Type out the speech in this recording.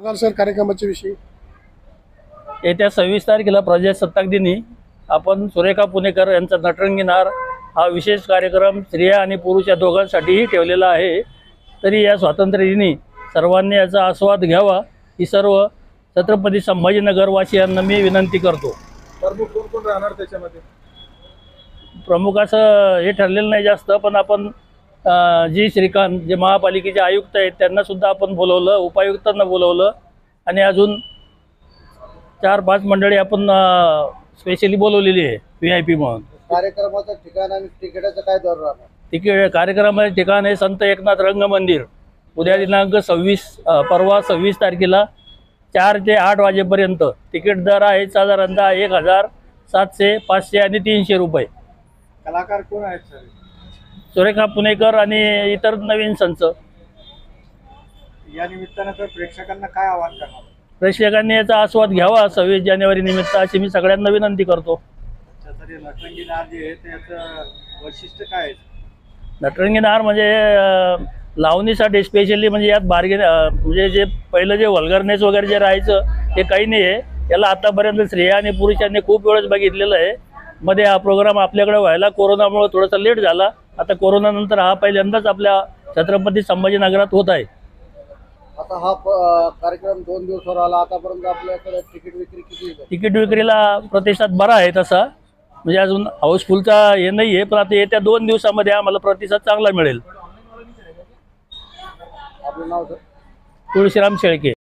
Sir कार्यक्रमाच्या विषयी येत्या 26 तारखेला प्रजासत्ताक दिनी आपण सुरेखा पुणेकर यांचा नटरंगी नार हा विशेष कार्यक्रम स्त्रिया आणि पुरुष या दोघांसाठीही ठेवलेला आहे। तरी या स्वातंत्र्य दिनी सर्वांनी याचा आस्वाद घ्यावा ही सर्व छत्रपती संभाजीनगर वासियांना मी विनंती करतो। प्रमुख कोण कोण राहणार त्याच्यामध्ये? प्रमुख असं हे ठरलेलं नाही जास्त, पण आपण जी श्रीकांत जे महापालिकेचे आयुक्त आहेत त्यांना सुद्धा आपण बोलवलं, उपायुक्तांना बोलवलं आणि अजून 4-5 मंडळी आपण स्पेशली बोलवलेली आहे VIP म्हणून। कार्यक्रमाचं ठिकाण आणि तिकिटाचं काय दर राहणार? तिकीट कार्यक्रमाचे ठिकाण आहे संत एकनाथ रंगमंदिर। उद्या दिनांक 26 तारखेला 4 ते 8 वाजेपर्यंत तिकीट दर आहे साधारणतः 1700, 500 आणि 300 रुपये। कलाकार कोण आहेत सर? सुरेखा पुणेकर आणि इतर नवीन संच। या निमित्तानं तर प्रेक्षकांना काय आवाहन करणार? प्रेक्षकांनी याचा आस्वाद घ्यावा 26 जानेवारी निमित्त अशी मी सगळ्यांना विनंती करतो। नटरंगी नार जे आहे त्याचं वैशिष्ट्य काय आहे? नटरंगी नार म्हणजे लावणीसाठी स्पेशली, म्हणजे यात बार्गेन म्हणजे जे पहिलं जे वल्गरनेस वगैरे जे राहायचं ते काही नाही आहे। याला आतापर्यंत स्त्रिया आणि पुरुषांनी खूप वेळेस बघितलेलं आहे। मध्ये हा प्रोग्राम आपल्याकडे व्हायला कोरोनामुळे थोडासा लेट झाला। आता कोरोनानंतर हा पहिल्यांदाच आपल्या छत्रपती संभाजीनगरात होत आहे। आता हा कार्यक्रम 2 दिवसावर आला, आतापर्यंत आपल्याकडे तिकीट विक्री किती आहे? तिकीट विक्रीला प्रतिसाद बरा आहे तसा, म्हणजे अजून हाऊसफुलचा हे नाही आहे, पण आता येत्या 2 दिवसामध्ये आम्हाला प्रतिसाद चांगला मिळेल। आपलं नाव सर? तुळशीराम शेळके।